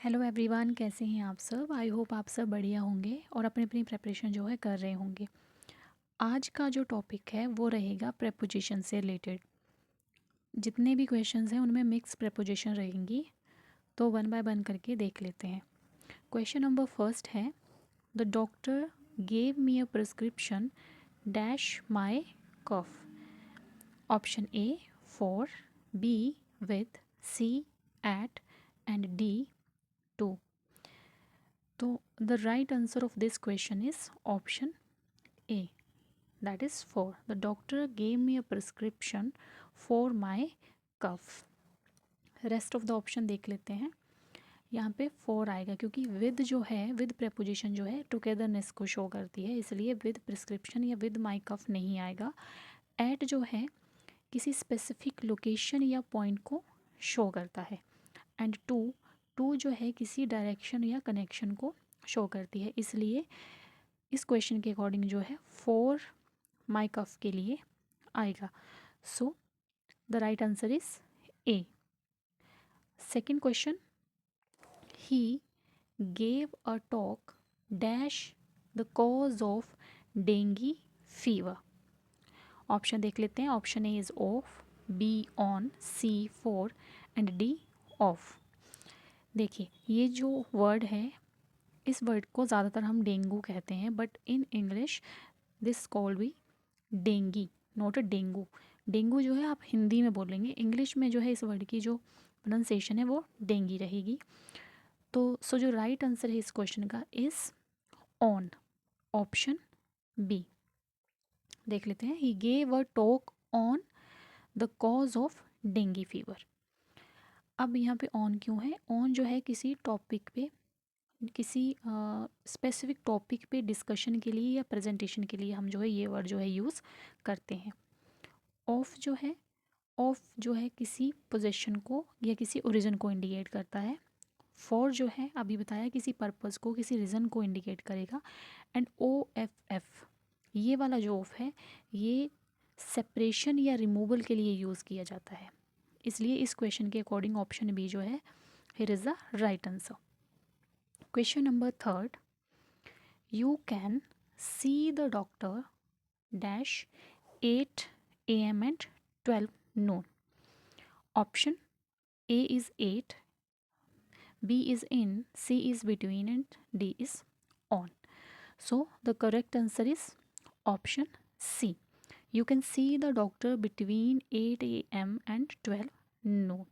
Hello everyone, कैसे हैं आप सब। आई होप आप सब बढ़िया होंगे और अपनी अपनी प्रिपरेशन जो है कर रहे होंगे। आज का जो टॉपिक है वो रहेगा प्रेपोजिशन से रिलेटेड। जितने भी क्वेश्चंस हैं उनमें मिक्स प्रेपोजिशन रहेंगी, तो वन बाय वन करके देख लेते हैं। क्वेश्चन नंबर फर्स्ट है, the doctor gave me a prescription dash my cough. Option A for, B with, C at and D to. तो the right answer of this question is option A, that is 4. The doctor gave me a prescription for my cough. Rest of the option देख लेते हैं। यहाँ पे 4 आएगा क्योंकि with जो है, विद प्रेपोजिशन जो है टुगेदरनेस को शो करती है, इसलिए विद प्रिस्क्रिप्शन या विद माई कफ नहीं आएगा। एट जो है किसी स्पेसिफिक लोकेशन या पॉइंट को शो करता है। एंड टू, टू जो है किसी डायरेक्शन या कनेक्शन को शो करती है, इसलिए इस क्वेश्चन के अकॉर्डिंग जो है 4 माई कफ के लिए आएगा। So the right answer is A. Second question, he gave a talk dash the cause of dengue fever. Option देख लेते हैं। Option A is off, B on, C four and D off. देखिए ये जो वर्ड है, इस word को ज़्यादातर हम डेंगू कहते हैं, but in English this called भी dengue, not a dengue. Dengue जो है आप हिंदी में बोलेंगे, इंग्लिश में जो है इस वर्ड की जो प्रोनाउंसिएशन है वो डेंगी रहेगी। तो सो जो राइट आंसर है इस क्वेश्चन का इज ऑन, ऑप्शन बी। देख लेते हैं, ही gave a talk on the cause of dengue fever. अब यहाँ पे ऑन क्यों है? ऑन जो है किसी टॉपिक पे, किसी स्पेसिफिक टॉपिक पे डिस्कशन के लिए या प्रेजेंटेशन के लिए हम जो है ये वर्ड जो है यूज़ करते हैं। ऑफ जो है, ऑफ जो है किसी पोजीशन को या किसी ओरिजिन को इंडिकेट करता है। फॉर जो है अभी बताया किसी पर्पस को, किसी रीज़न को इंडिकेट करेगा। एंड ओ एफ एफ, ये वाला जो ऑफ है ये सेपरेशन या रिमूवल के लिए यूज़ किया जाता है, इसलिए इस क्वेश्चन के अकॉर्डिंग ऑप्शन बी जो है here is the right answer. Question number third, you can see the doctor dash 8 AM and 12 noon. Option A is 8, B is in, C is between and D is on. So the correct answer is option C. You can see the doctor between 8 AM and 12 noon.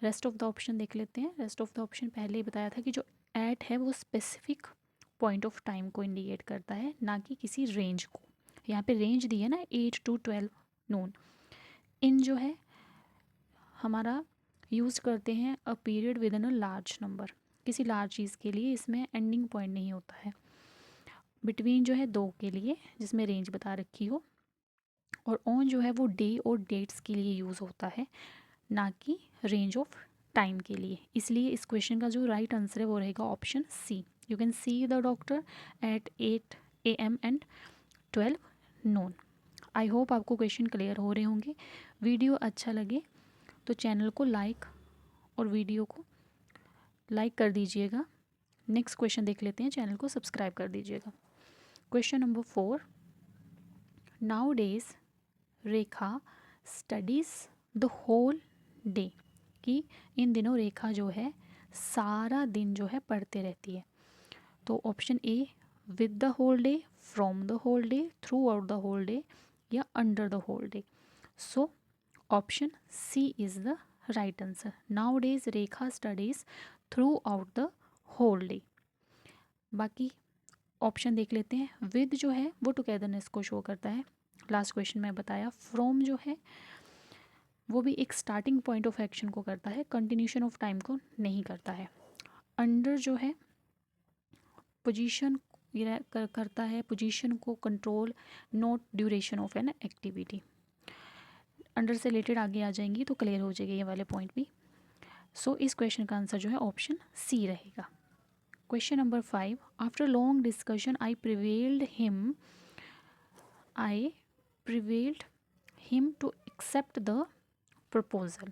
Rest of the option देख लेते हैं। Rest of the option पहले ही बताया था कि जो eight है वो स्पेसिफिक पॉइंट ऑफ टाइम को इंडिकेट करता है, ना कि किसी रेंज को। यहाँ पे रेंज दी है ना 8 to 12 noon। इन जो है हमारा यूज़ करते हैं a period with in a large number, किसी लार्ज चीज़ के लिए इसमें एंडिंग पॉइंट नहीं होता है। बिटवीन जो है 2 के लिए जिसमें रेंज बता रखी हो, और ऑन जो है वो डे और डेट्स के लिए यूज़ होता है, ना कि रेंज ऑफ टाइम के लिए। इसलिए इस क्वेश्चन का जो राइट आंसर है वो रहेगा option C. You can see the doctor at 8 AM and 12 noon। I hope आपको क्वेश्चन क्लियर हो रहे होंगे। वीडियो अच्छा लगे तो चैनल को लाइक और वीडियो को लाइक कर दीजिएगा। नेक्स्ट क्वेश्चन देख लेते हैं, चैनल को सब्सक्राइब कर दीजिएगा। Question number 4, nowadays Rekha studies the whole day. कि इन दिनों रेखा जो है सारा दिन जो है पढ़ते रहती है। तो option A with the whole day, from the whole day, throughout the whole day या under the whole day. So option C is the right answer. Nowadays Rekha studies throughout the whole day. बाकी option देख लेते हैं। With जो है वो togetherness को show करता है, लास्ट क्वेश्चन में बताया। फ्रॉम जो है वो भी एक स्टार्टिंग पॉइंट ऑफ एक्शन को करता है, कंटिन्यूशन ऑफ टाइम को नहीं करता है। अंडर जो है पोजीशन करता है, पोजीशन को control, not duration of an activity. Under से रिलेटेड आगे आ जाएंगी तो क्लियर हो जाएगा ये वाले पॉइंट भी। सो इस क्वेश्चन का आंसर जो है ऑप्शन सी रहेगा। Question number 5, after long discussion I prevailed him to accept the proposal.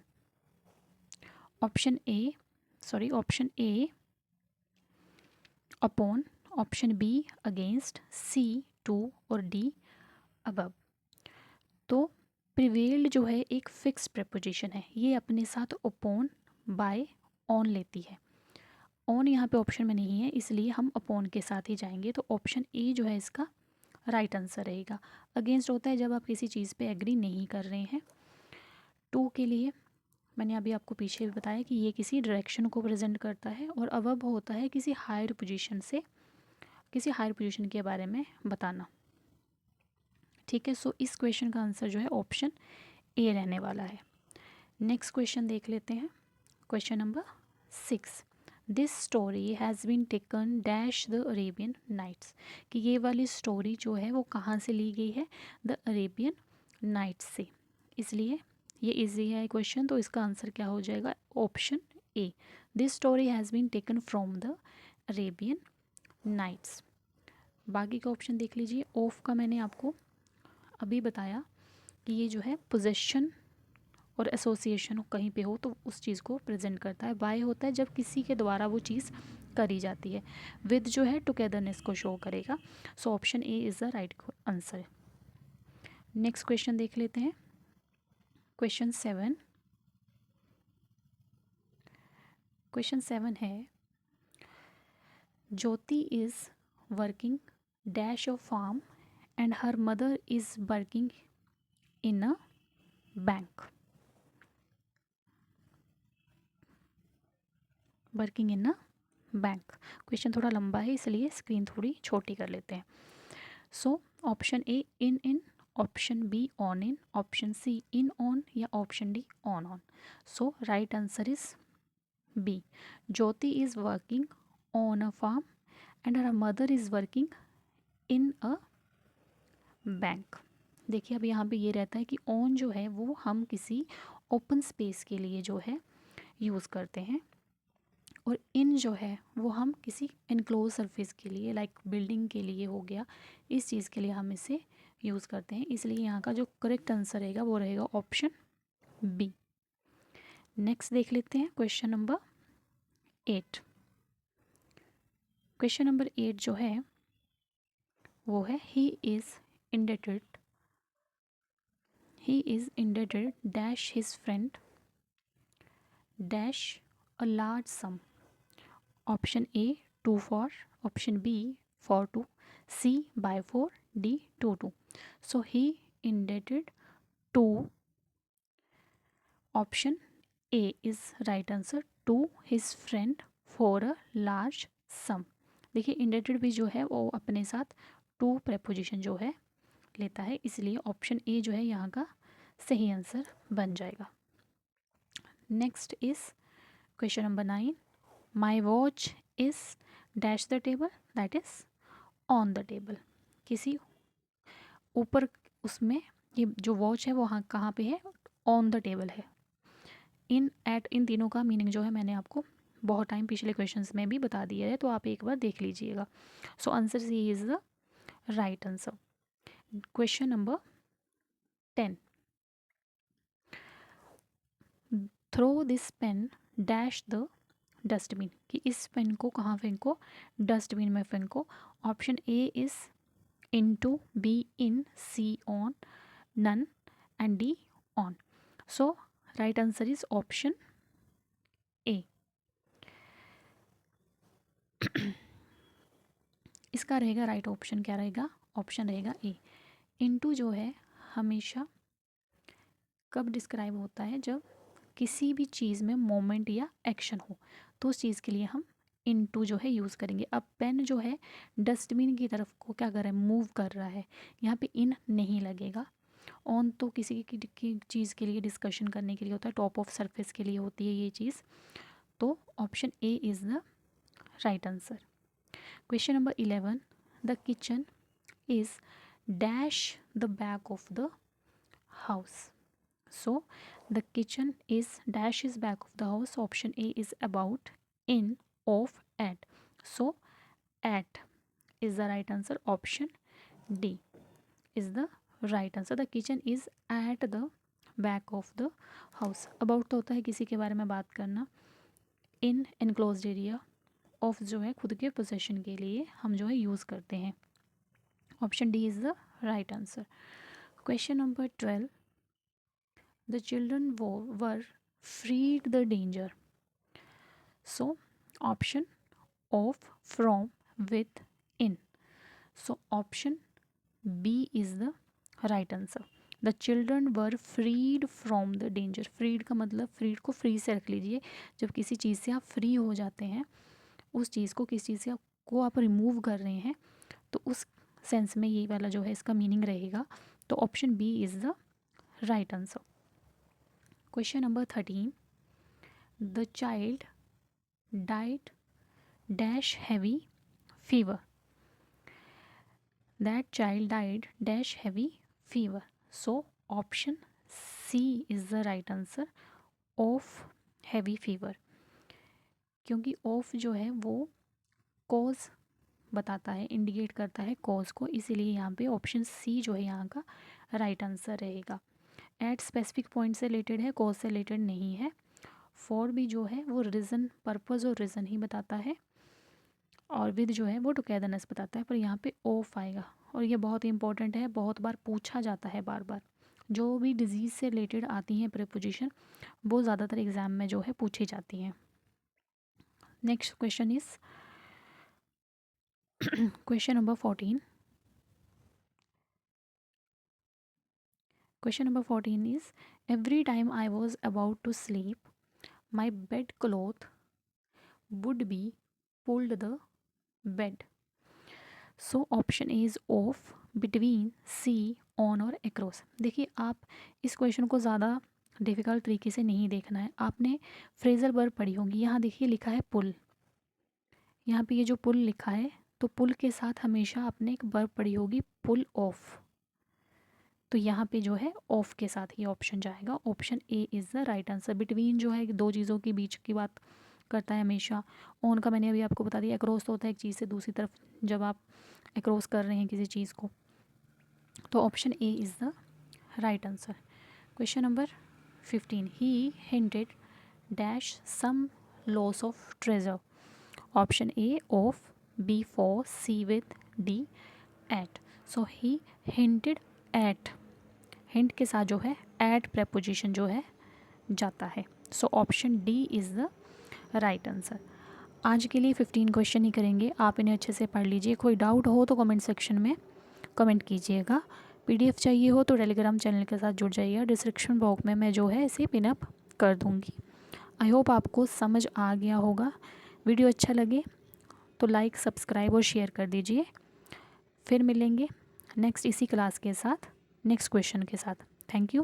Option A, sorry, option A upon, option B against, C to और डी अबव। तो प्रिवेल्ड जो है एक फिक्स प्रेपोजिशन है, ये अपने साथ अपॉन, बाय, ऑन लेती है। ऑन यहाँ पे ऑप्शन में नहीं है, इसलिए हम अपॉन के साथ ही जाएंगे। तो ऑप्शन ए जो है इसका राइट आंसर रहेगा। अगेंस्ट होता है जब आप किसी चीज़ पे एग्री नहीं कर रहे हैं। टू के लिए मैंने अभी आपको पीछे भी बताया कि ये किसी डायरेक्शन को प्रेजेंट करता है, और अबव होता है किसी हायर पोजीशन से, किसी हायर पोजीशन के बारे में बताना। ठीक है, सो इस क्वेश्चन का आंसर जो है ऑप्शन ए रहने वाला है। नेक्स्ट क्वेश्चन देख लेते हैं, question number 6। This story has been taken dash the Arabian Nights, कि ये वाली स्टोरी जो है वो कहाँ से ली गई है, द अरेबियन नाइट्स से। इसलिए ये इजी है क्वेश्चन, तो इसका आंसर क्या हो जाएगा, option A. This story has been taken from the Arabian Nights. बाकी का ऑप्शन देख लीजिए। ऑफ का मैंने आपको अभी बताया कि ये जो है पोजेशन और एसोसिएशन कहीं पे हो तो उस चीज़ को प्रेजेंट करता है। बाय होता है जब किसी के द्वारा वो चीज़ करी जाती है। विद जो है टुगेदरनेस को शो करेगा। So option A is the right answer. Next question देख लेते हैं, क्वेश्चन 7। क्वेश्चन 7 है, Jyoti is working dash of farm and her mother is working in a bank. Working in a bank. Question थोड़ा लंबा है इसलिए स्क्रीन थोड़ी छोटी कर लेते हैं। So option A in, option B in, option C in on, या option D on. So right answer is B. Jyoti is working on a farm and her mother is working in a bank. देखिए अब यहाँ पे ये रहता है कि on जो है वो हम किसी ओपन स्पेस के लिए जो है यूज़ करते हैं, और इन जो है वो हम किसी इनक्लोज सरफेस के लिए, लाइक बिल्डिंग के लिए हो गया, इस चीज़ के लिए हम इसे यूज़ करते हैं। इसलिए यहाँ का जो करेक्ट आंसर रहेगा वो रहेगा ऑप्शन बी। नेक्स्ट देख लेते हैं, क्वेश्चन नंबर 8। क्वेश्चन नंबर 8 जो है वो है, he is indebted dash his friend dash a large sum. Option A 2 4, option B 4 2, C by 4, D 2 2। So he indebted to, option A is right answer, to his friend for a large sum. देखिए indebted भी जो है वो अपने साथ to preposition जो है लेता है, इसलिए ऑप्शन ए जो है यहाँ का सही आंसर बन जाएगा। Next is question number 9। My watch is dash the table, that is on the table. किसी ऊपर उसमें ये जो वॉच है वो हाँ कहाँ पे है, ऑन द टेबल है। इन, एट, इन तीनों का मीनिंग जो है मैंने आपको बहुत टाइम पिछले क्वेश्चंस में भी बता दिया है, तो आप एक बार देख लीजिएगा। So answer C is the right answer. Question number 10। Throw this pen dash the dustbin, कि इस पेन को कहाँ फेंको, डस्टबिन में फेंको। Option A is into, B in, C on, none and D on. So right answer is option A. इसका रहेगा right option क्या रहेगा, ऑप्शन रहेगा ए। इनटू जो है हमेशा कब डिस्क्राइब होता है, जब किसी भी चीज़ में मोमेंट या एक्शन हो, तो उस चीज़ के लिए हम इनटू जो है यूज़ करेंगे। अब पेन जो है डस्टबिन की तरफ को क्या कर रहा है, मूव कर रहा है, यहाँ पे इन नहीं लगेगा। ऑन तो किसी की चीज़ के लिए डिस्कशन करने के लिए होता है, टॉप ऑफ सरफेस के लिए होती है ये चीज़। तो option A is the right answer. Question number 11। The kitchen is dash the back of the house. So the kitchen is dash is back of the house. Option A is about, in, of, at. So at is the right answer. Option D is the right answer. The kitchen is at the back of the house. About तो होता है किसी के बारे में बात करना, इन enclosed area of जो है खुद के पोजेशन के लिए हम जो है यूज़ करते हैं। Option D is the right answer. Question number 12, the children were freed the danger. So option of, from, with, in. So option B is the right answer. The children were freed from the danger. Freed का मतलब, freed को free से रख लीजिए, जब किसी चीज़ से आप फ्री हो जाते हैं, उस चीज़ को, किसी चीज़ से को आप रिमूव कर रहे हैं, तो उस सेंस में ये वाला जो है इसका मीनिंग रहेगा। तो option B is the right answer. Question number 13, the child died dash heavy fever. That child died dash heavy fever. So option C is the right answer, of heavy fever. क्योंकि of जो है वो cause बताता है, indicate करता है cause को, इसीलिए यहाँ पे ऑप्शन सी जो है यहाँ का राइट आंसर रहेगा। एट स्पेसिफिक पॉइंट से रिलेटेड है, कॉज से रिलेटेड नहीं है। फॉर भी जो है वो रीज़न, पर्पज़ और रीज़न ही बताता है, और विद जो है वो टुगेदरनेस बताता है, पर यहाँ पे ऑफ आएगा। और ये बहुत इंपॉर्टेंट है, बहुत बार पूछा जाता है, बार बार जो भी डिजीज़ से रिलेटेड आती हैं प्रीपोजिशन, वो ज़्यादातर एग्ज़ाम में जो है पूछी जाती हैं। Next question is question number 14। Question number 14 is, every time I was about to sleep, my bedcloth would be pulled the bed. So option A is off, between, C, on और across। देखिए, आप इस question को ज़्यादा difficult तरीके से नहीं देखना है। आपने फ्रेजल वर्ब पढ़ी होंगी, यहाँ देखिए लिखा है पुल। यहाँ पे ये जो पुल लिखा है, तो पुल के साथ हमेशा आपने एक वर्ब पढ़ी होगी, पुल ऑफ। तो यहाँ पे जो है ऑफ के साथ ही ऑप्शन जाएगा। Option A is the right answer. Between जो है दो चीज़ों के बीच की बात करता है हमेशा। ऑन का मैंने अभी आपको बता दिया, अक्रॉस तो होता है एक चीज़ से दूसरी तरफ, जब आप अक्रॉस कर रहे हैं किसी चीज़ को। तो option A is the right answer. Question number 15, he hinted dash some loss of treasure. Option A of, B for, C with, D at. So he hinted at, hint के साथ जो है एट प्रेपोजिशन जो है जाता है। So option D is the right answer. आज के लिए 15 क्वेश्चन ही करेंगे, आप इन्हें अच्छे से पढ़ लीजिए। कोई डाउट हो तो कमेंट सेक्शन में कमेंट कीजिएगा। पीडीएफ चाहिए हो तो टेलीग्राम चैनल के साथ जुड़ जाइए, डिस्क्रिप्शन बॉक्स में मैं जो है इसे पिनअप कर दूँगी। आई होप आपको समझ आ गया होगा। वीडियो अच्छा लगे तो लाइक, सब्सक्राइब और शेयर कर दीजिए। फिर मिलेंगे नेक्स्ट इसी क्लास के साथ, नेक्स्ट क्वेश्चन के साथ। Thank you